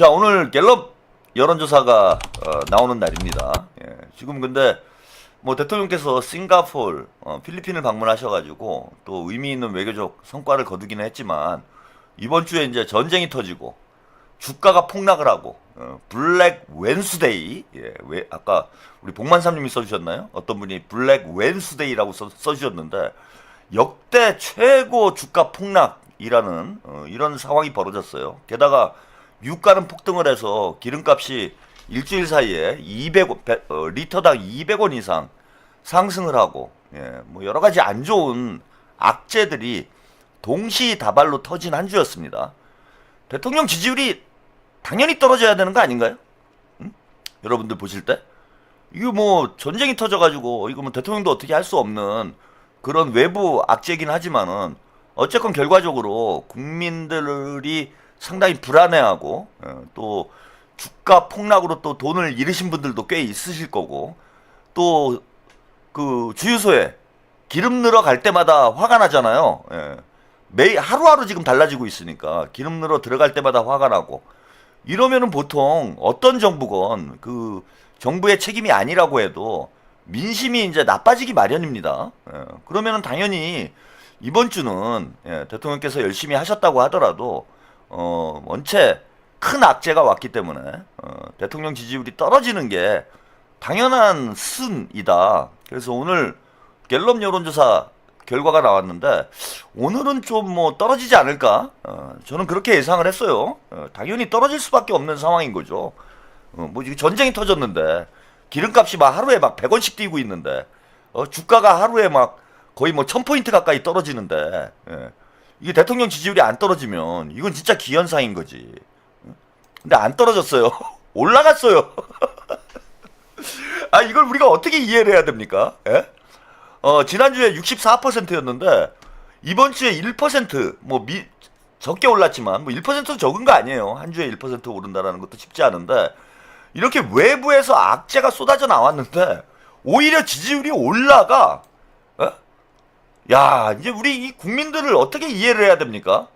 자, 오늘 갤럽 여론조사가 나오는 날입니다. 예, 지금 근데 뭐 대통령께서 싱가포르, 필리핀을 방문하셔가지고 또 의미 있는 외교적 성과를 거두기는 했지만 이번 주에 이제 전쟁이 터지고 주가가 폭락을 하고 블랙 웬스데이, 예, 왜 아까 우리 복만삼님이 써주셨나요? 어떤 분이 블랙 웬스데이라고 써주셨는데 역대 최고 주가 폭락이라는 이런 상황이 벌어졌어요. 게다가 유가는 폭등을 해서 기름값이 일주일 사이에 리터당 200원 이상 상승을 하고, 예, 뭐 여러 가지 안 좋은 악재들이 동시다발로 터진 한 주였습니다. 대통령 지지율이 당연히 떨어져야 되는 거 아닌가요? 응? 여러분들 보실 때? 이거 뭐 전쟁이 터져가지고 이거 뭐 대통령도 어떻게 할 수 없는 그런 외부 악재이긴 하지만은 어쨌건 결과적으로 국민들이 상당히 불안해하고 또 주가 폭락으로 또 돈을 잃으신 분들도 꽤 있으실 거고 또 그 주유소에 기름 넣으러 갈 때마다 화가 나잖아요. 예. 매일 하루하루 지금 달라지고 있으니까 기름 넣으러 들어갈 때마다 화가 나고 이러면은 보통 어떤 정부건 그 정부의 책임이 아니라고 해도 민심이 이제 나빠지기 마련입니다. 예. 그러면은 당연히 이번 주는 예, 대통령께서 열심히 하셨다고 하더라도 원체 큰 악재가 왔기 때문에 대통령 지지율이 떨어지는 게 당연한 순이다. 그래서 오늘 갤럽 여론조사 결과가 나왔는데 오늘은 좀 뭐 떨어지지 않을까? 저는 그렇게 예상을 했어요. 당연히 떨어질 수밖에 없는 상황인 거죠. 뭐 지금 전쟁이 터졌는데 기름값이 막 하루에 막 100원씩 뛰고 있는데 주가가 하루에 막 거의 뭐 1000포인트 가까이 떨어지는데 이게 대통령 지지율이 안 떨어지면 이건 진짜 기현상인 거지. 근데 안 떨어졌어요. 올라갔어요. 아, 이걸 우리가 어떻게 이해를 해야 됩니까? 예? 지난주에 64%였는데 이번 주에 1% 적게 올랐지만 뭐 1%도 적은 거 아니에요. 한 주에 1% 오른다라는 것도 쉽지 않은데 이렇게 외부에서 악재가 쏟아져 나왔는데 오히려 지지율이 올라가. 예? 야, 이제 우리 이 국민들을 어떻게 이해를 해야 됩니까?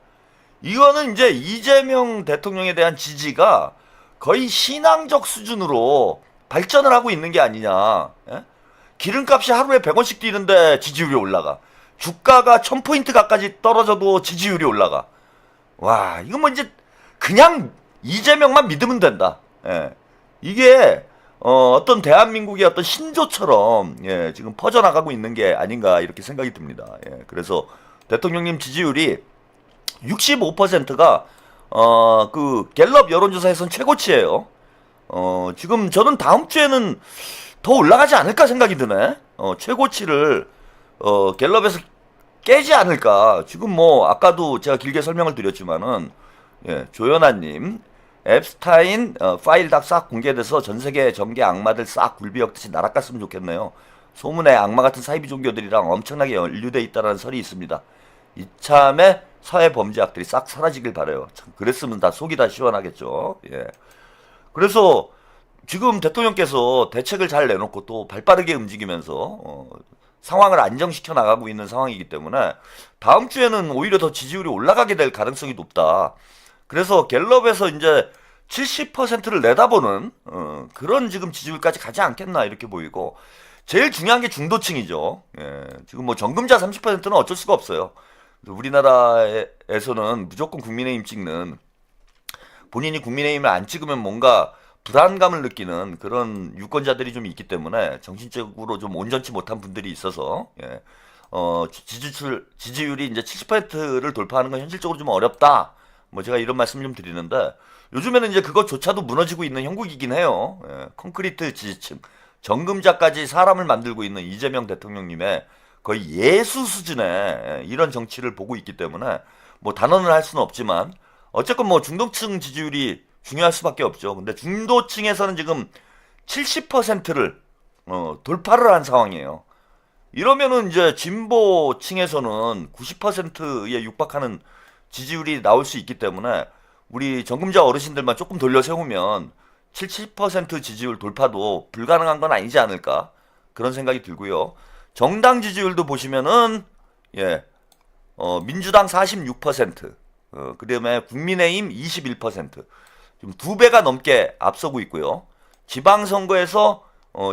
이거는 이제 이재명 대통령에 대한 지지가 거의 신앙적 수준으로 발전을 하고 있는 게 아니냐. 예? 기름값이 하루에 100원씩 뛰는데 지지율이 올라가. 주가가 1000포인트 가까이 떨어져도 지지율이 올라가. 와, 이거 뭐 이제 그냥 이재명만 믿으면 된다. 예. 이게 어떤 대한민국의 어떤 신조처럼 예, 지금 퍼져나가고 있는 게 아닌가 이렇게 생각이 듭니다. 예. 그래서 대통령님 지지율이 65%가 그 갤럽 여론조사에선 최고치예요. 지금 저는 다음 주에는 더 올라가지 않을까 생각이 드네. 최고치를 갤럽에서 깨지 않을까. 지금 뭐 아까도 제가 길게 설명을 드렸지만은 예, 조연아님 앱스타인 파일 다 싹 공개돼서 전 세계 정계 악마들 싹 굴비역듯이 날아갔으면 좋겠네요. 소문에 악마 같은 사이비 종교들이랑 엄청나게 연루돼 있다는 설이 있습니다. 이참에 사회 범죄학들이 싹 사라지길 바라요. 참 그랬으면 다 속이 다 시원하겠죠. 예. 그래서 지금 대통령께서 대책을 잘 내놓고 또 발빠르게 움직이면서 상황을 안정시켜 나가고 있는 상황이기 때문에 다음 주에는 오히려 더 지지율이 올라가게 될 가능성이 높다. 그래서 갤럽에서 이제 70%를 내다보는 그런 지금 지지율까지 가지 않겠나 이렇게 보이고 제일 중요한 게 중도층이죠. 예, 지금 뭐 정금자 30%는 어쩔 수가 없어요. 우리나라에서는 무조건 국민의힘 찍는 본인이 국민의힘을 안 찍으면 뭔가 불안감을 느끼는 그런 유권자들이 좀 있기 때문에 정신적으로 좀 온전치 못한 분들이 있어서 예, 지지율이 이제 70%를 돌파하는 건 현실적으로 좀 어렵다. 뭐 제가 이런 말씀 좀 드리는데 요즘에는 이제 그것조차도 무너지고 있는 형국이긴 해요. 예, 콘크리트 지지층, 정금자까지 사람을 만들고 있는 이재명 대통령님의 거의 예수 수준의 예, 이런 정치를 보고 있기 때문에 뭐 단언을 할 수는 없지만 어쨌건 뭐 중도층 지지율이 중요할 수밖에 없죠. 근데 중도층에서는 지금 70%를 돌파를 한 상황이에요. 이러면은 이제 진보층에서는 90%에 육박하는 지지율이 나올 수 있기 때문에 우리 정금자 어르신들만 조금 돌려 세우면 70% 지지율 돌파도 불가능한 건 아니지 않을까 그런 생각이 들고요. 정당 지지율도 보시면은 예, 민주당 46%, 그다음에 국민의힘 21%. 지금 2배가 넘게 앞서고 있고요. 지방선거에서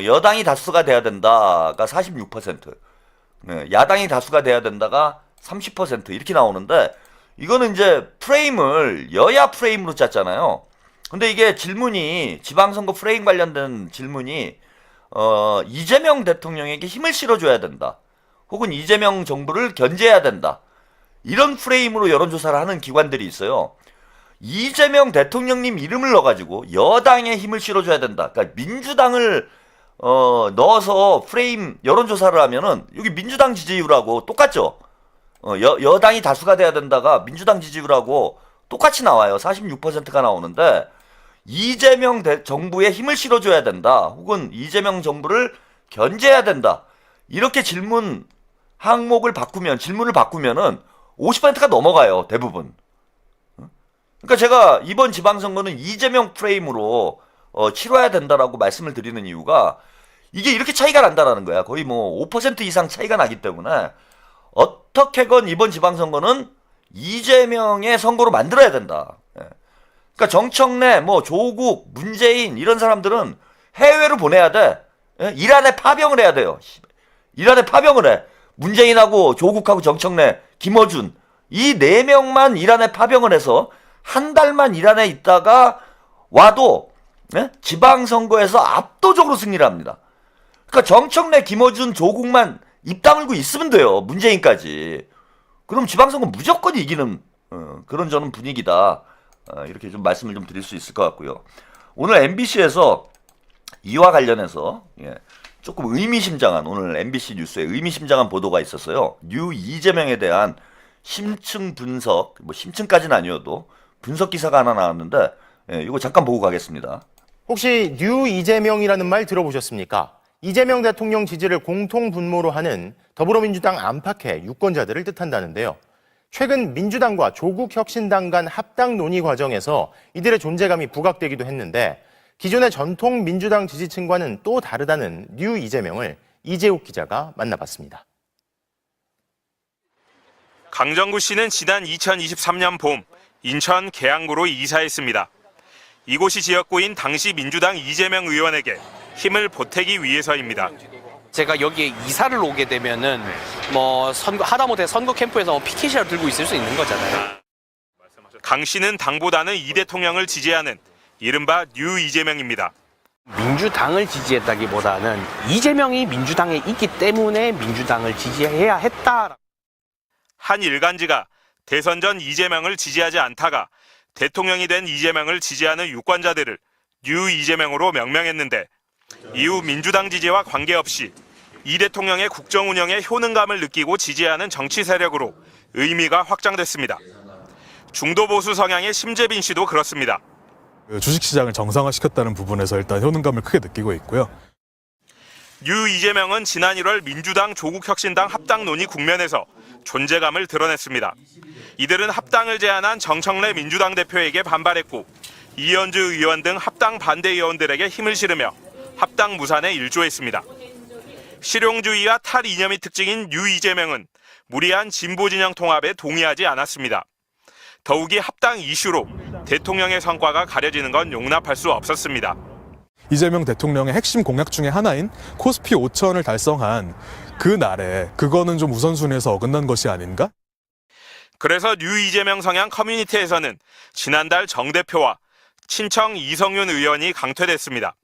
여당이 다수가 돼야 된다가 46%, 네, 야당이 다수가 돼야 된다가 30% 이렇게 나오는데 이거는 이제 프레임을 여야 프레임으로 짰잖아요. 근데 이게 질문이 지방선거 프레임 관련된 질문이 이재명 대통령에게 힘을 실어줘야 된다. 혹은 이재명 정부를 견제해야 된다. 이런 프레임으로 여론조사를 하는 기관들이 있어요. 이재명 대통령님 이름을 넣어가지고 여당에 힘을 실어줘야 된다. 그러니까 민주당을 넣어서 프레임 여론조사를 하면은 여기 민주당 지지율하고 똑같죠. 여당이 다수가 돼야 된다가 민주당 지지율하고 똑같이 나와요. 46%가 나오는데 이재명 정부에 힘을 실어줘야 된다. 혹은 이재명 정부를 견제해야 된다. 이렇게 질문을 바꾸면은 50%가 넘어가요. 대부분. 그러니까 제가 이번 지방선거는 이재명 프레임으로 치러야 된다라고 말씀을 드리는 이유가 이게 이렇게 차이가 난다라는 거야. 거의 뭐 5% 이상 차이가 나기 때문에 어떻게건 이번 지방선거는 이재명의 선거로 만들어야 된다. 그러니까 정청래, 뭐 조국, 문재인 이런 사람들은 해외로 보내야 돼. 이란에 파병을 해야 돼요. 이란에 파병을 해. 문재인하고 조국하고 정청래, 김어준 이 4명만 이란에 파병을 해서 한 달만 이란에 있다가 와도 지방선거에서 압도적으로 승리를 합니다. 그러니까 정청래, 김어준, 조국만 입 다물고 있으면 돼요. 문재인까지. 그럼 지방선거 무조건 이기는 그런 저는 분위기다. 이렇게 좀 말씀을 좀 드릴 수 있을 것 같고요. 오늘 MBC에서 이와 관련해서 조금 의미심장한 오늘 MBC 뉴스에 의미심장한 보도가 있었어요. 뉴 이재명에 대한 심층 분석, 뭐 심층까지는 아니어도 분석 기사가 하나 나왔는데 이거 잠깐 보고 가겠습니다. 혹시 뉴 이재명이라는 말 들어보셨습니까? 이재명 대통령 지지를 공통 분모로 하는 더불어민주당 안팎의 유권자들을 뜻한다는데요. 최근 민주당과 조국혁신당 간 합당 논의 과정에서 이들의 존재감이 부각되기도 했는데 기존의 전통 민주당 지지층과는 또 다르다는 뉴 이재명을 이재욱 기자가 만나봤습니다. 강정구 씨는 지난 2023년 봄 인천 계양구로 이사했습니다. 이곳이 지역구인 당시 민주당 이재명 의원에게 힘을 보태기 위해서입니다. 제가 여기에 이사를 오게 되면은 뭐 하다못해 선거 캠프에서 피켓이라도 들고 있을 수 있는 거잖아요. 강 씨는 당보다는 이 대통령을 지지하는 이른바 뉴 이재명입니다. 민주당을 지지했다기보다는 이재명이 민주당에 있기 때문에 민주당을 지지해야 했다. 한 일간지가 대선 전 이재명을 지지하지 않다가 대통령이 된 이재명을 지지하는 유권자들을 뉴 이재명으로 명명했는데 이후 민주당 지지와 관계없이 이 대통령의 국정 운영에 효능감을 느끼고 지지하는 정치 세력으로 의미가 확장됐습니다. 중도 보수 성향의 심재빈 씨도 그렇습니다. 주식시장을 정상화시켰다는 부분에서 일단 효능감을 크게 느끼고 있고요. 뉴 이재명은 지난 1월 민주당 조국혁신당 합당 논의 국면에서 존재감을 드러냈습니다. 이들은 합당을 제안한 정청래 민주당 대표에게 반발했고 이현주 의원 등 합당 반대 의원들에게 힘을 실으며 합당 무산에 일조했습니다. 실용주의와 탈이념이 특징인 뉴 이재명은 무리한 진보 진영 통합에 동의하지 않았습니다. 더욱이 합당 이슈로 대통령의 성과가 가려지는 건 용납할 수 없었습니다. 이재명 대통령의 핵심 공약 중에 하나인 코스피 5천을 달성한 그 날에 그거는 좀 우선순위에서 어긋난 것이 아닌가? 그래서 뉴 이재명 성향 커뮤니티에서는 지난달 정 대표와 친청 이성윤 의원이 강퇴됐습니다.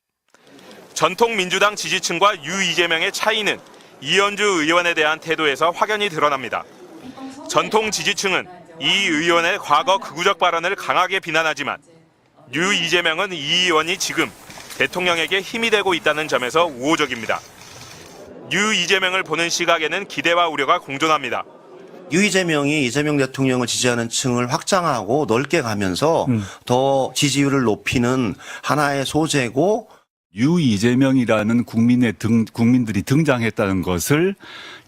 전통 민주당 지지층과 뉴 이재명의 차이는 이현주 의원에 대한 태도에서 확연히 드러납니다. 전통 지지층은 이 의원의 과거 극우적 발언을 강하게 비난하지만 뉴 이재명은 이 의원이 지금 대통령에게 힘이 되고 있다는 점에서 우호적입니다. 뉴 이재명을 보는 시각에는 기대와 우려가 공존합니다. 뉴 이재명이 이재명 대통령을 지지하는 층을 확장하고 넓게 가면서 더 지지율을 높이는 하나의 소재고 뉴 이재명이라는 국민들이 등장했다는 것을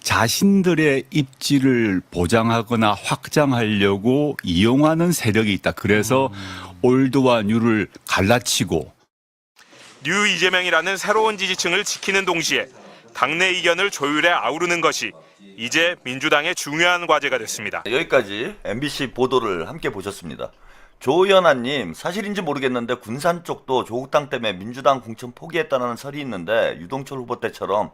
자신들의 입지를 보장하거나 확장하려고 이용하는 세력이 있다. 그래서 올드와 뉴를 갈라치고 뉴 이재명이라는 새로운 지지층을 지키는 동시에 당내 이견을 조율해 아우르는 것이 이제 민주당의 중요한 과제가 됐습니다. 여기까지 MBC 보도를 함께 보셨습니다. 조연아님, 사실인지 모르겠는데 군산 쪽도 조국 땅 때문에 민주당 공천 포기했다는 설이 있는데 유동철 후보 때처럼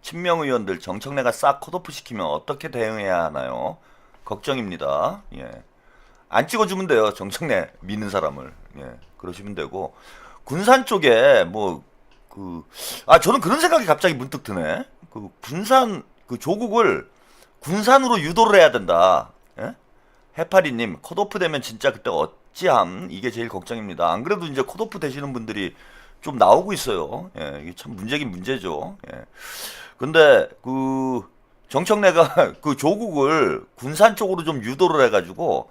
친명 의원들 정청래가 싹 컷오프 시키면 어떻게 대응해야 하나요? 걱정입니다. 예. 안 찍어주면 돼요. 정청래 미는 사람을. 예. 그러시면 되고. 군산 쪽에 저는 그런 생각이 갑자기 문득 드네. 군산, 조국을 군산으로 유도를 해야 된다. 예? 해파리님, 컷오프 되면 진짜 그때 어찌함? 이게 제일 걱정입니다. 안 그래도 이제 컷오프 되시는 분들이 좀 나오고 있어요. 예, 이게 참 문제긴 문제죠. 예. 근데, 정청래가 조국을 군산 쪽으로 좀 유도를 해가지고,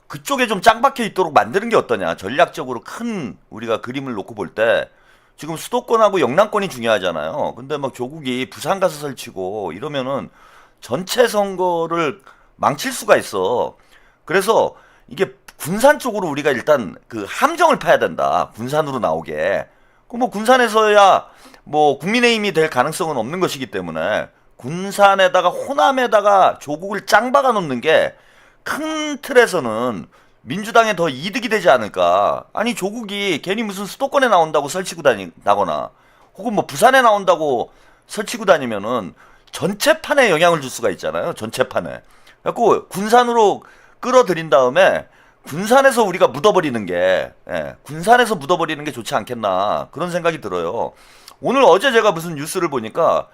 그쪽에 좀 짱 박혀 있도록 만드는 게 어떠냐. 전략적으로 큰 우리가 그림을 놓고 볼 때, 지금 수도권하고 영남권이 중요하잖아요. 근데 막 조국이 부산 가서 설치고 이러면은 전체 선거를 망칠 수가 있어. 그래서 이게 군산 쪽으로 우리가 일단 함정을 파야 된다. 군산으로 나오게. 군산에서야 국민의힘이 될 가능성은 없는 것이기 때문에 군산에다가 호남에다가 조국을 짱 박아 놓는 게 큰 틀에서는 민주당에 더 이득이 되지 않을까. 아니 조국이 괜히 무슨 수도권에 나온다고 설치고 다니거나 혹은 부산에 나온다고 설치고 다니면은 전체판에 영향을 줄 수가 있잖아요. 전체판에. 그래갖고 군산으로 끌어들인 다음에 군산에서 우리가 묻어버리는 게, 군산에서 묻어버리는 게 좋지 않겠나 그런 생각이 들어요. 어제 제가 무슨 뉴스를 보니까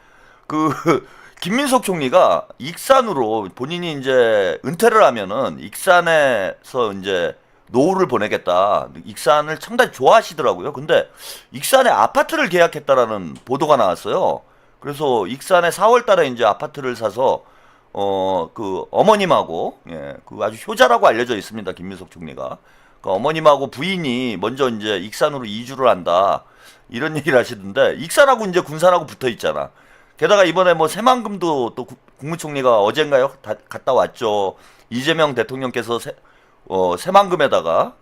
김민석 총리가 익산으로 본인이 이제 은퇴를 하면은 익산에서 이제 노후를 보내겠다. 익산을 상당히 좋아하시더라고요. 근데 익산에 아파트를 계약했다라는 보도가 나왔어요. 그래서 익산에 4월 달에 이제 아파트를 사서 어머님하고, 아주 효자라고 알려져 있습니다. 김민석 총리가. 어머님하고 부인이 먼저 이제 익산으로 이주를 한다. 이런 얘기를 하시던데, 익산하고 이제 군산하고 붙어 있잖아. 게다가 이번에 새만금도 또 국무총리가 어젠가요? 갔다 왔죠. 이재명 대통령께서 새만금에다가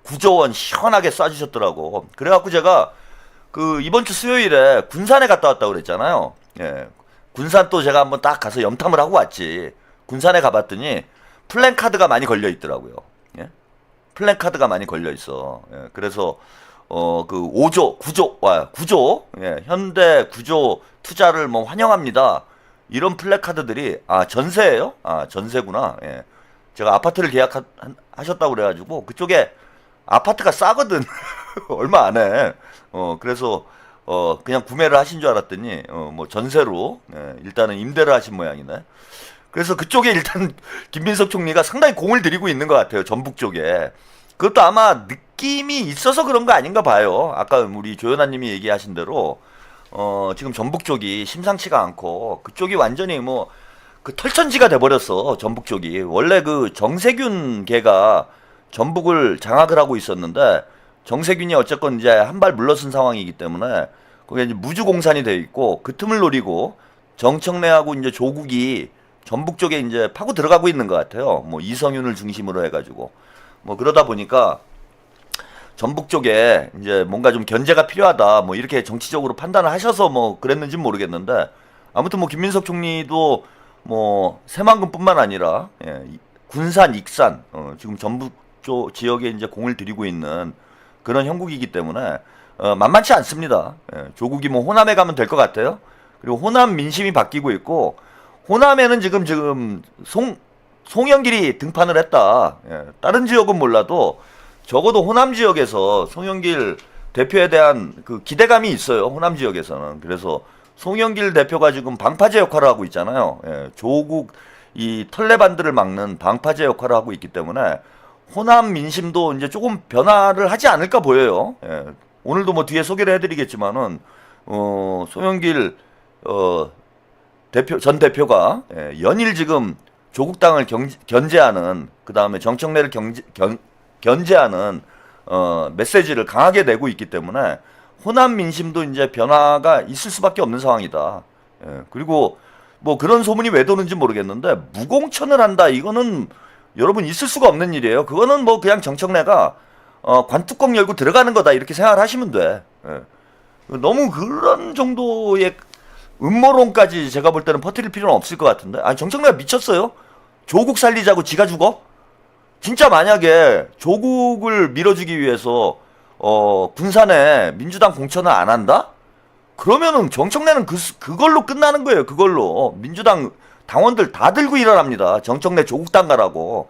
9조 원 시원하게 쏴주셨더라고. 그래갖고 제가 이번 주 수요일에 군산에 갔다 왔다고 그랬잖아요. 예. 군산 또 제가 한번 딱 가서 염탐을 하고 왔지. 군산에 가봤더니 플랜카드가 많이 걸려 있더라고요. 예? 플랜카드가 많이 걸려 있어. 예. 그래서 5조, 9조, 예, 현대 9조 투자를 환영합니다. 이런 플래카드들이, 전세예요? 전세구나. 예. 제가 아파트를 계약하셨다고 그래가지고, 그쪽에 아파트가 싸거든. 얼마 안 해. 그래서, 그냥 구매를 하신 줄 알았더니, 전세로, 일단은 임대를 하신 모양이네. 그래서 그쪽에 일단, 김민석 총리가 상당히 공을 들이고 있는 것 같아요. 전북 쪽에. 그것도 아마 느낌이 있어서 그런 거 아닌가 봐요. 아까 우리 조연아님이 얘기하신 대로 지금 전북 쪽이 심상치가 않고 그쪽이 완전히 털천지가 돼버렸어. 전북 쪽이. 원래 정세균 걔가 전북을 장악을 하고 있었는데 정세균이 어쨌건 이제 한 발 물러선 상황이기 때문에 거기에 이제 무주공산이 돼 있고 그 틈을 노리고 정청래하고 이제 조국이 전북 쪽에 이제 파고 들어가고 있는 것 같아요. 이성윤을 중심으로 해가지고. 그러다 보니까 전북 쪽에 이제 뭔가 좀 견제가 필요하다. 이렇게 정치적으로 판단을 하셔서 그랬는지는 모르겠는데 아무튼 김민석 총리도 새만금뿐만 아니라 군산, 익산 지금 전북 쪽 지역에 이제 공을 들이고 있는 그런 형국이기 때문에 만만치 않습니다. 조국이 호남에 가면 될 것 같아요. 그리고 호남 민심이 바뀌고 있고 호남에는 지금 송영길이 등판을 했다. 다른 지역은 몰라도 적어도 호남 지역에서 송영길 대표에 대한 기대감이 있어요. 호남 지역에서는. 그래서 송영길 대표가 지금 방파제 역할을 하고 있잖아요. 조국 이 털레반들을 막는 방파제 역할을 하고 있기 때문에 호남 민심도 이제 조금 변화를 하지 않을까 보여요. 오늘도 뒤에 소개를 해드리겠지만은 송영길 전 대표가 연일 지금 조국당을 견제하는, 그 다음에 정청래를 견제하는 메시지를 강하게 내고 있기 때문에 호남 민심도 이제 변화가 있을 수밖에 없는 상황이다. 그리고 그런 소문이 왜 도는지 모르겠는데 무공천을 한다, 이거는 여러분 있을 수가 없는 일이에요. 그거는 그냥 정청래가 관뚜껑 열고 들어가는 거다 이렇게 생각을 하시면 돼. 너무 그런 정도의 음모론까지 제가 볼 때는 퍼뜨릴 필요는 없을 것 같은데. 정청래가 미쳤어요? 조국 살리자고 지가 죽어? 진짜 만약에 조국을 밀어주기 위해서 군산에 민주당 공천을 안 한다? 그러면은 정청래는 그걸로 끝나는 거예요. 그걸로 민주당 당원들 다 들고 일어납니다. 정청래 조국 당가라고.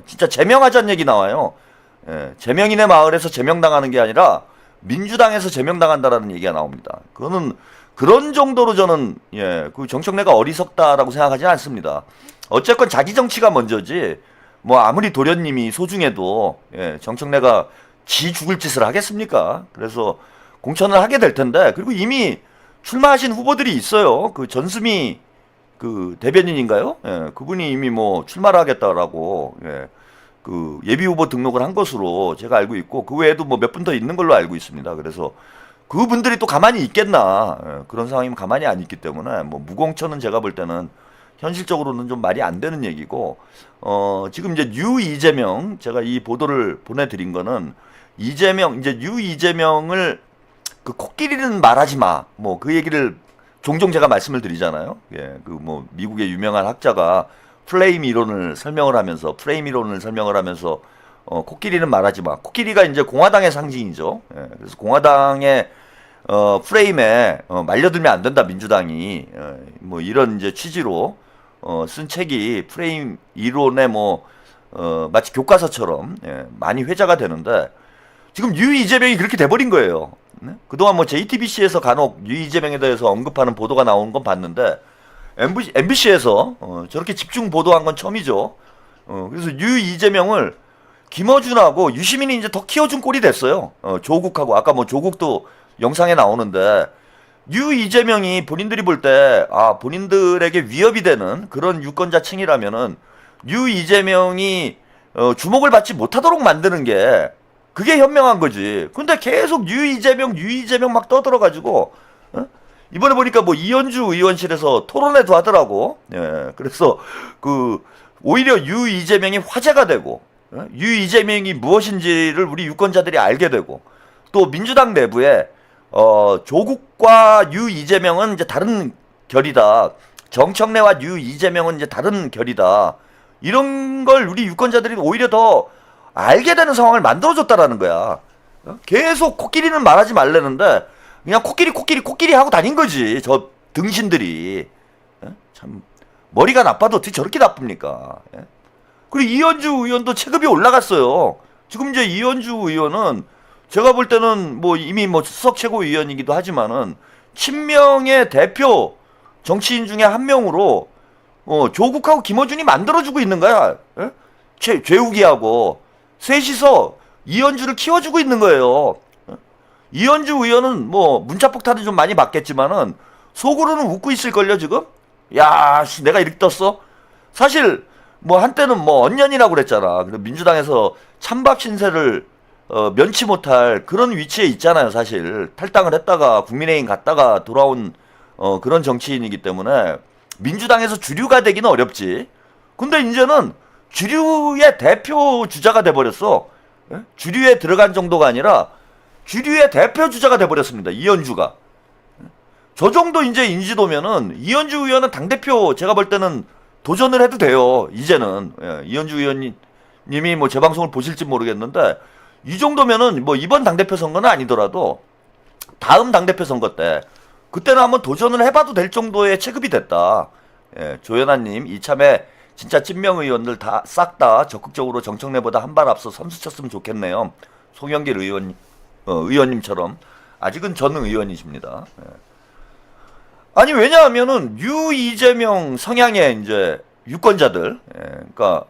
진짜 제명하자는 얘기 나와요. 제명인의 마을에서 제명당하는 게 아니라 민주당에서 제명당한다라는 얘기가 나옵니다. 그거는 그런 정도로 저는 그 정청래가 어리석다라고 생각하지 않습니다. 어쨌건 자기 정치가 먼저지. 뭐 아무리 도련님이 소중해도 정청래가 지 죽을 짓을 하겠습니까? 그래서 공천을 하게 될 텐데, 그리고 이미 출마하신 후보들이 있어요. 그 전수미 그 대변인인가요? 그분이 이미 뭐 출마를 하겠다라고 그 예비 후보 등록을 한 것으로 제가 알고 있고, 그 외에도 뭐 몇 분 더 있는 걸로 알고 있습니다. 그래서 그분들이 또 가만히 있겠나? 그런 상황이면 가만히 안 있기 때문에 뭐 무공천은 제가 볼 때는 현실적으로는 좀 말이 안 되는 얘기고, 지금 이제 뉴 이재명, 제가 이 보도를 보내드린 거는 뉴 이재명을 그 코끼리는 말하지 마. 뭐 그 얘기를 종종 제가 말씀을 드리잖아요. 그 뭐 미국의 유명한 학자가 프레임 이론을 설명을 하면서 코끼리는 말하지 마. 코끼리가 이제 공화당의 상징이죠. 그래서 공화당의 프레임에 말려들면 안 된다, 민주당이. 뭐 이런 이제 취지로 쓴 책이 프레임 이론의 마치 교과서처럼 많이 회자가 되는데, 지금 뉴 이재명이 그렇게 돼버린 거예요. 그동안 뭐 JTBC에서 간혹 뉴 이재명에 대해서 언급하는 보도가 나오는 건 봤는데, MBC에서 저렇게 집중 보도한 건 처음이죠. 그래서 뉴 이재명을 김어준하고 유시민이 이제 더 키워준 꼴이 됐어요. 조국하고, 아까 뭐 조국도 영상에 나오는데, 뉴 이재명이 본인들이 볼 때, 본인들에게 위협이 되는 그런 유권자층이라면은, 뉴 이재명이 주목을 받지 못하도록 만드는 게, 그게 현명한 거지. 근데 계속 뉴 이재명 막 떠들어가지고, 이번에 보니까 뭐 이현주 의원실에서 토론회도 하더라고. 그래서 오히려 뉴 이재명이 화제가 되고, 뉴 이재명이 무엇인지를 우리 유권자들이 알게 되고, 또 민주당 내부에 조국과 뉴 이재명은 이제 다른 결이다. 정청래와 뉴 이재명은 이제 다른 결이다. 이런 걸 우리 유권자들이 오히려 더 알게 되는 상황을 만들어줬다라는 거야. 계속 코끼리는 말하지 말라는데 그냥 코끼리 하고 다닌 거지. 저 등신들이. 참 머리가 나빠도 어떻게 저렇게 나쁩니까? 그리고 이현주 의원도 체급이 올라갔어요. 지금 이제 이현주 의원은 제가 볼 때는 뭐 이미 뭐 수석 최고위원이기도 하지만은 친명의 대표 정치인 중에 한 명으로 조국하고 김어준이 만들어주고 있는 거야. 죄우기하고 셋이서 이현주를 키워주고 있는 거예요. 이현주 의원은 뭐 문자폭탄은 좀 많이 맞겠지만은 속으로는 웃고 있을걸요 지금. 야, 내가 이렇게 떴어? 사실 뭐 한때는 뭐 언년이라고 그랬잖아. 민주당에서 찬밥 신세를 면치 못할 그런 위치에 있잖아요. 사실 탈당을 했다가 국민의힘 갔다가 돌아온 그런 정치인이기 때문에 민주당에서 주류가 되기는 어렵지. 근데 이제는 주류의 대표 주자가 돼버렸어. 주류에 들어간 정도가 아니라 주류의 대표 주자가 돼버렸습니다. 이현주가. 저 정도 이제 인지도면은 이현주 의원은 당대표 제가 볼 때는 도전을 해도 돼요. 이제는. 이현주 의원님이 뭐 제 방송을 보실지 모르겠는데, 이 정도면은 뭐 이번 당대표 선거는 아니더라도 다음 당대표 선거 때 그때는 한번 도전을 해봐도 될 정도의 체급이 됐다. 조연아님, 이참에 진짜 찐명 의원들 싹 다 적극적으로 정청래보다 한 발 앞서 선수 쳤으면 좋겠네요. 송영길 의원님처럼. 아직은 전 의원이십니다. 아니, 왜냐하면은 뉴 이재명 성향의 이제 유권자들, 그러니까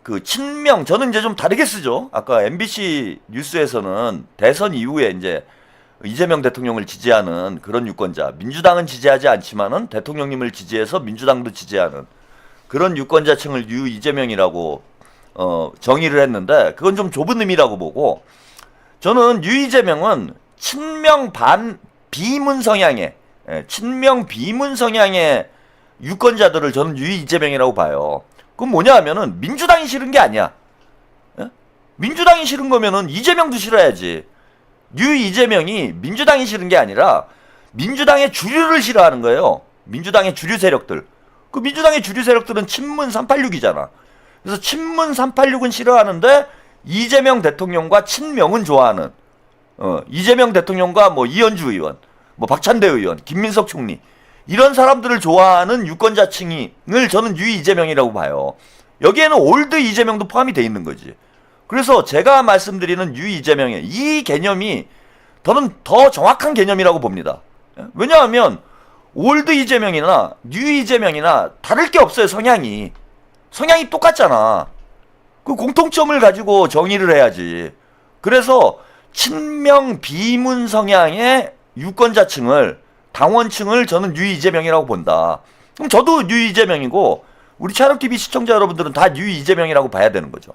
그 친명, 저는 이제 좀 다르게 쓰죠. 아까 MBC 뉴스에서는 대선 이후에 이제 이재명 대통령을 지지하는 그런 유권자, 민주당은 지지하지 않지만은 대통령님을 지지해서 민주당도 지지하는 그런 유권자층을 뉴 이재명이라고 정의를 했는데, 그건 좀 좁은 의미라고 보고, 저는 뉴 이재명은 친명 비문 성향의 친명 비문 성향의 유권자들을 저는 뉴 이재명이라고 봐요. 그건 뭐냐 하면은 민주당이 싫은 게 아니야. 민주당이 싫은 거면은 이재명도 싫어야지. 뉴 이재명이 민주당이 싫은 게 아니라 민주당의 주류를 싫어하는 거예요. 민주당의 주류 세력들. 그 민주당의 주류 세력들은 친문 386이잖아. 그래서 친문 386은 싫어하는데 이재명 대통령과 친명은 좋아하는 이재명 대통령과 뭐 이현주 의원, 뭐 박찬대 의원, 김민석 총리 이런 사람들을 좋아하는 유권자층을 저는 뉴 이재명이라고 봐요. 여기에는 올드 이재명도 포함이 돼 있는 거지. 그래서 제가 말씀드리는 뉴 이재명의 이 개념이 저는 더 정확한 개념이라고 봅니다. 왜냐하면 올드 이재명이나 뉴 이재명이나 다를 게 없어요. 성향이 똑같잖아. 그 공통점을 가지고 정의를 해야지. 그래서 친명 비문 성향의 유권자층을 당원층을 저는 뉴 이재명이라고 본다. 그럼 저도 뉴 이재명이고 우리 차력TV 시청자 여러분들은 다 뉴 이재명이라고 봐야 되는 거죠.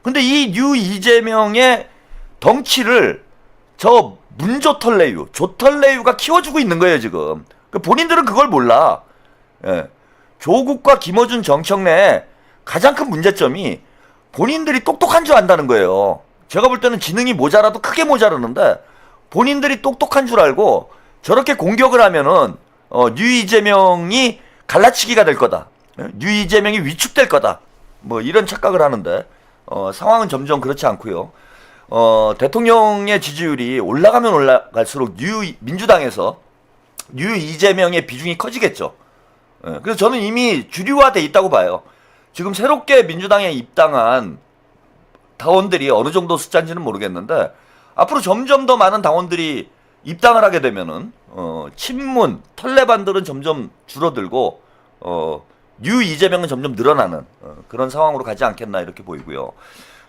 근데 이 뉴 이재명의 덩치를 저 문조털레유, 조털레유가 키워주고 있는 거예요 지금. 본인들은 그걸 몰라. 예. 조국과 김어준 정청래의 가장 큰 문제점이 본인들이 똑똑한 줄 안다는 거예요. 제가 볼 때는 지능이 모자라도 크게 모자르는데 본인들이 똑똑한 줄 알고 저렇게 공격을 하면은 뉴 이재명이 갈라치기가 될 거다. 뉴 이재명이 위축될 거다. 뭐 이런 착각을 하는데 상황은 점점 그렇지 않고요. 대통령의 지지율이 올라가면 올라갈수록 민주당에서 뉴 이재명의 비중이 커지겠죠. 그래서 저는 이미 주류화돼 있다고 봐요. 지금 새롭게 민주당에 입당한 당원들이 어느 정도 숫자인지는 모르겠는데 앞으로 점점 더 많은 당원들이 입당을 하게 되면은 친문 털레반들은 점점 줄어들고 뉴 이재명은 점점 늘어나는 그런 상황으로 가지 않겠나 이렇게 보이고요.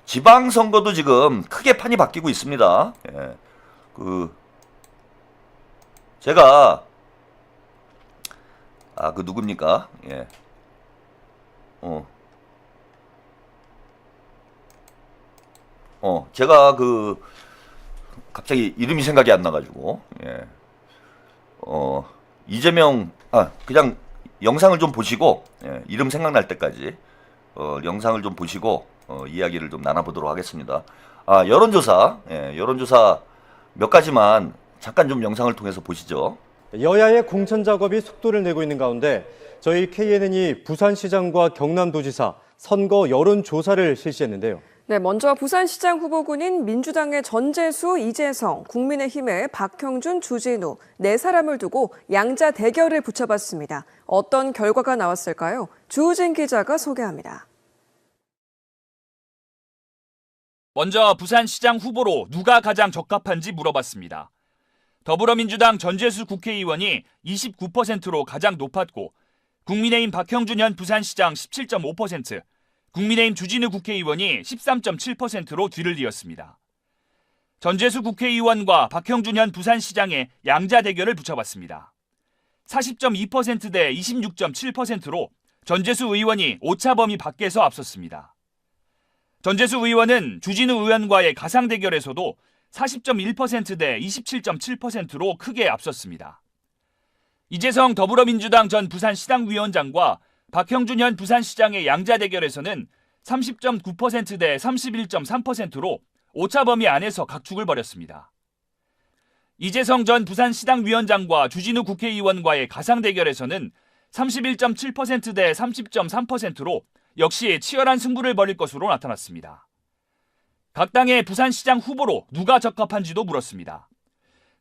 지방선거도 지금 크게 판이 바뀌고 있습니다. 예. 제가 그 누굽니까? 예. 제가 갑자기 이름이 생각이 안 나가지고, 예. 이재명, 그냥 영상을 좀 보시고, 예. 이름 생각날 때까지, 영상을 좀 보시고, 이야기를 좀 나눠보도록 하겠습니다. 여론조사, 예. 여론조사 몇 가지만 잠깐 좀 영상을 통해서 보시죠. 여야의 공천 작업이 속도를 내고 있는 가운데 저희 KNN이 부산시장과 경남도지사 선거 여론조사를 실시했는데요. 네, 먼저 부산시장 후보군인 민주당의 전재수, 이재성, 국민의힘의 박형준, 주진우 네 사람을 두고 양자 대결을 붙여봤습니다. 어떤 결과가 나왔을까요? 주우진 기자가 소개합니다. 먼저 부산시장 후보로 누가 가장 적합한지 물어봤습니다. 더불어민주당 전재수 국회의원이 29%로 가장 높았고 국민의힘 박형준 현 부산시장 17.5%, 국민의힘 주진우 국회의원이 13.7%로 뒤를 이었습니다. 전재수 국회의원과 박형준 현 부산시장의 양자 대결을 붙여봤습니다. 40.2% 대 26.7%로 전재수 의원이 오차 범위 밖에서 앞섰습니다. 전재수 의원은 주진우 의원과의 가상 대결에서도 40.1% 대 27.7%로 크게 앞섰습니다. 이재성 더불어민주당 전 부산시당위원장과 박형준 현 부산시장의 양자 대결에서는 30.9% 대 31.3%로 오차 범위 안에서 각축을 벌였습니다. 이재성 전 부산시당위원장과 주진우 국회의원과의 가상 대결에서는 31.7% 대 30.3%로 역시 치열한 승부를 벌일 것으로 나타났습니다. 각 당의 부산시장 후보로 누가 적합한지도 물었습니다.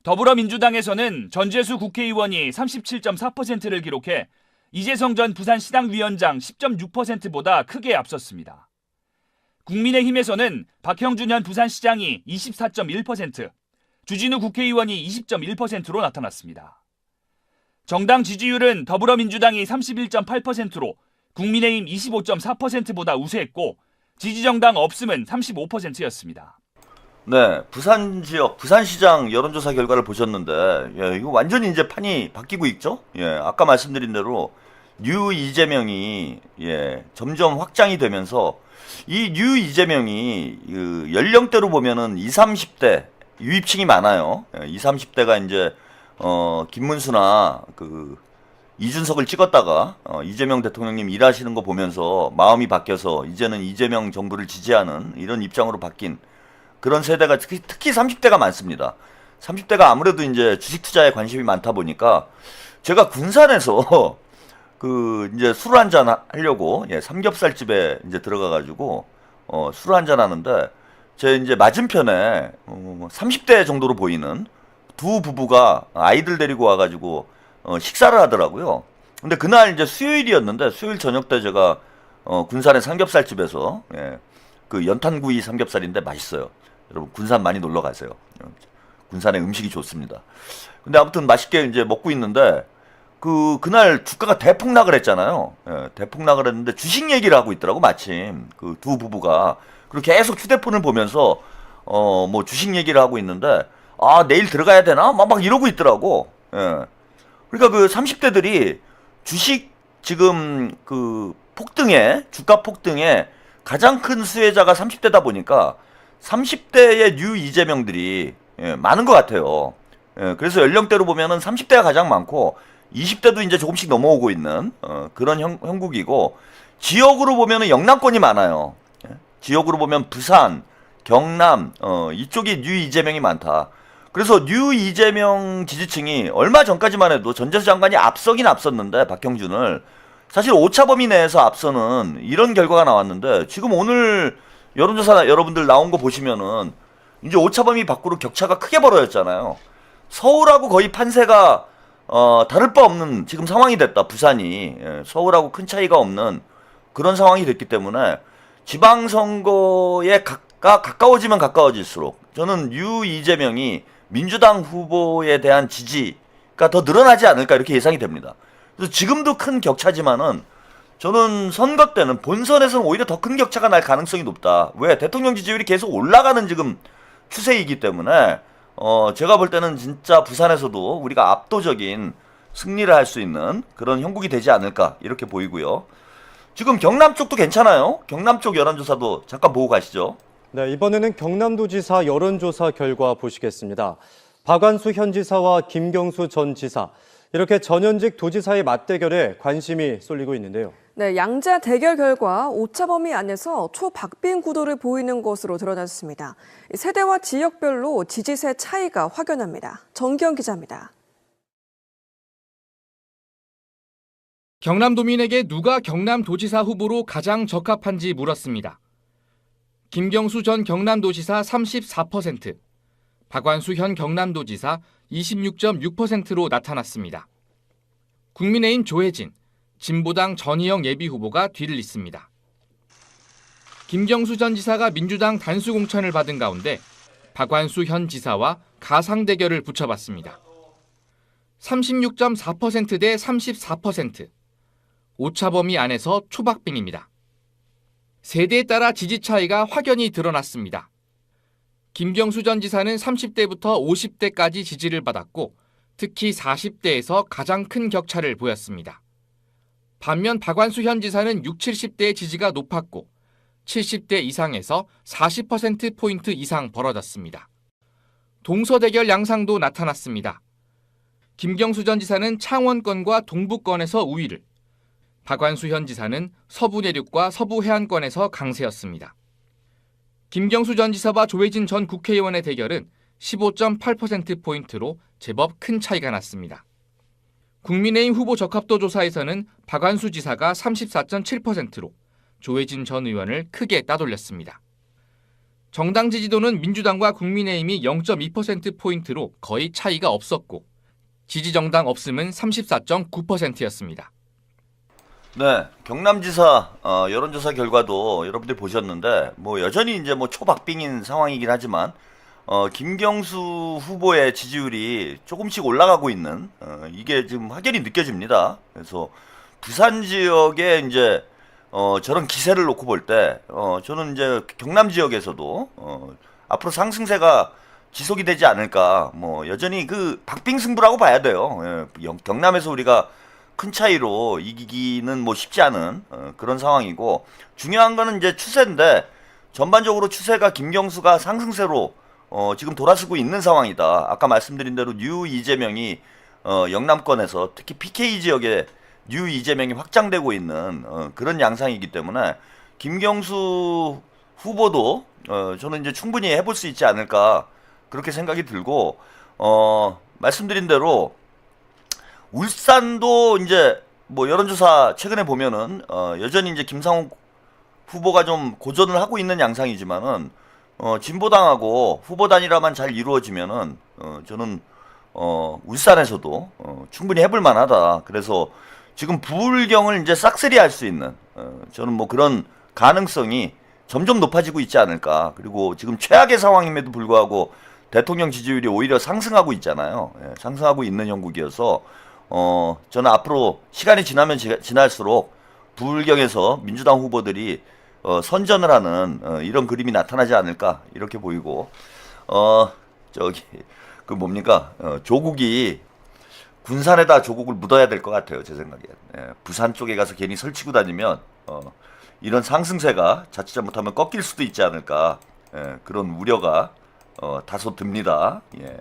더불어민주당에서는 전재수 국회의원이 37.4%를 기록해 이재성 전 부산시당위원장 10.6%보다 크게 앞섰습니다. 국민의힘에서는 박형준 현 부산시장이 24.1%, 주진우 국회의원이 20.1%로 나타났습니다. 정당 지지율은 더불어민주당이 31.8%로 국민의힘 25.4%보다 우세했고 지지정당 없음은 35%였습니다. 네, 부산 지역, 부산시장 여론조사 결과를 보셨는데, 예, 이거 완전히 이제 판이 바뀌고 있죠? 예, 아까 말씀드린 대로, 뉴 이재명이, 예, 점점 확장이 되면서, 이 뉴 이재명이, 연령대로 보면은 20, 30대, 유입층이 많아요. 예, 20, 30대가 이제, 김문수나, 이준석을 찍었다가, 이재명 대통령님 일하시는 거 보면서 마음이 바뀌어서, 이제는 이재명 정부를 지지하는 이런 입장으로 바뀐, 그런 세대가 특히 30대가 많습니다. 30대가 아무래도 이제 주식 투자에 관심이 많다 보니까 제가 군산에서 이제 술 한잔 하려고 삼겹살집에 이제 들어가가지고 술 한잔 하는데 제 이제 맞은편에 30대 정도로 보이는 두 부부가 아이들 데리고 와가지고 식사를 하더라고요. 근데 그날 이제 수요일이었는데 수요일 저녁 때 제가 군산의 삼겹살집에서 그 연탄구이 삼겹살인데 맛있어요. 여러분 군산 많이 놀러 가세요. 군산의 음식이 좋습니다. 근데 아무튼 맛있게 이제 먹고 있는데 그날 주가가 대폭락을 했잖아요. 대폭락을 했는데 주식 얘기를 하고 있더라고 마침 그 두 부부가. 그리고 계속 휴대폰을 보면서 뭐 주식 얘기를 하고 있는데 내일 들어가야 되나? 막 이러고 있더라고. 그러니까 그 30대들이 주식 지금 그 폭등에 주가 폭등에 가장 큰 수혜자가 30대다 보니까 30대의 뉴 이재명들이 많은 것 같아요. 그래서 연령대로 보면은 30대가 가장 많고 20대도 이제 조금씩 넘어오고 있는 그런 형국이고 지역으로 보면은 영남권이 많아요. 지역으로 보면 부산, 경남 이쪽이 뉴 이재명이 많다. 그래서 뉴 이재명 지지층이 얼마 전까지만 해도 전재수 장관이 앞서긴 앞섰는데 박형준을 사실 오차 범위 내에서 앞서는 이런 결과가 나왔는데 지금 오늘 여론조사 여러분들 나온 거 보시면은 이제 오차 범위 밖으로 격차가 크게 벌어졌잖아요. 서울하고 거의 판세가 다를 바 없는 지금 상황이 됐다. 부산이 서울하고 큰 차이가 없는 그런 상황이 됐기 때문에 지방선거에 가까워지면 가까워질수록 저는 뉴 이재명이 민주당 후보에 대한 지지가 더 늘어나지 않을까 이렇게 예상이 됩니다. 그래서 지금도 큰 격차지만은 저는 선거 때는 본선에서는 오히려 더 큰 격차가 날 가능성이 높다. 왜? 대통령 지지율이 계속 올라가는 지금 추세이기 때문에 제가 볼 때는 진짜 부산에서도 우리가 압도적인 승리를 할 수 있는 그런 형국이 되지 않을까 이렇게 보이고요. 지금 경남 쪽도 괜찮아요. 경남 쪽 여론조사도 잠깐 보고 가시죠. 네, 이번에는 경남도지사 여론조사 결과 보시겠습니다. 박완수 현 지사와 김경수 전 지사, 이렇게 전현직 도지사의 맞대결에 관심이 쏠리고 있는데요. 네, 양자 대결 결과 오차 범위 안에서 초박빙 구도를 보이는 것으로 드러났습니다. 세대와 지역별로 지지세 차이가 확연합니다. 정기영 기자입니다. 경남도민에게 누가 경남도지사 후보로 가장 적합한지 물었습니다. 김경수 전 경남도지사 34%, 박완수 현 경남도지사 26.6%로 나타났습니다. 국민의힘 조혜진, 진보당 전희영 예비후보가 뒤를 잇습니다. 김경수 전 지사가 민주당 단수 공천을 받은 가운데 박완수 현 지사와 가상 대결을 붙여봤습니다. 36.4% 대 34%, 오차 범위 안에서 초박빙입니다. 세대에 따라 지지 차이가 확연히 드러났습니다. 김경수 전 지사는 30대부터 50대까지 지지를 받았고 특히 40대에서 가장 큰 격차를 보였습니다. 반면 박완수 현 지사는 60, 70대의 지지가 높았고 70대 이상에서 40%포인트 이상 벌어졌습니다. 동서대결 양상도 나타났습니다. 김경수 전 지사는 창원권과 동부권에서 우위를, 박완수 현 지사는 서부 내륙과 서부 해안권에서 강세였습니다. 김경수 전 지사와 조혜진 전 국회의원의 대결은 15.8%포인트로 제법 큰 차이가 났습니다. 국민의힘 후보 적합도 조사에서는 박완수 지사가 34.7%로 조혜진 전 의원을 크게 따돌렸습니다. 정당 지지도는 민주당과 국민의힘이 0.2%포인트로 거의 차이가 없었고 지지정당 없음은 34.9%였습니다. 네, 경남지사 여론조사 결과도 여러분들 보셨는데 뭐 여전히 이제 뭐 초박빙인 상황이긴 하지만 김경수 후보의 지지율이 조금씩 올라가고 있는 이게 지금 확연히 느껴집니다. 그래서 부산 지역에 이제 저런 기세를 놓고 볼 때 저는 이제 경남 지역에서도 앞으로 상승세가 지속이 되지 않을까. 뭐 여전히 그 박빙 승부라고 봐야 돼요. 경남에서 우리가 큰 차이로 이기기는 뭐 쉽지 않은 그런 상황이고 중요한 거는 이제 추세인데 전반적으로 추세가 김경수가 상승세로 지금 돌아서고 있는 상황이다. 아까 말씀드린 대로 뉴 이재명이 영남권에서 특히 PK 지역에 뉴 이재명이 확장되고 있는 그런 양상이기 때문에 김경수 후보도 저는 이제 충분히 해볼 수 있지 않을까 그렇게 생각이 들고 말씀드린 대로 울산도 이제 뭐 여론조사 최근에 보면은 여전히 이제 김상욱 후보가 좀 고전을 하고 있는 양상이지만은 진보당하고 후보 단일화만 잘 이루어지면은 저는 울산에서도 충분히 해볼 만하다. 그래서 지금 부울경을 이제 싹쓸이 할 수 있는 저는 뭐 그런 가능성이 점점 높아지고 있지 않을까. 그리고 지금 최악의 상황임에도 불구하고 대통령 지지율이 오히려 상승하고 있잖아요. 예, 상승하고 있는 형국이어서 저는 앞으로 시간이 지나면 지날수록 부울경에서 민주당 후보들이 선전을 하는 이런 그림이 나타나지 않을까 이렇게 보이고 저기 그 뭡니까 조국이 군산에다 조국을 묻어야 될 것 같아요 제 생각엔. 예, 부산 쪽에 가서 괜히 설치고 다니면 이런 상승세가 자칫 잘못하면 꺾일 수도 있지 않을까. 예, 그런 우려가 다소 듭니다. 예.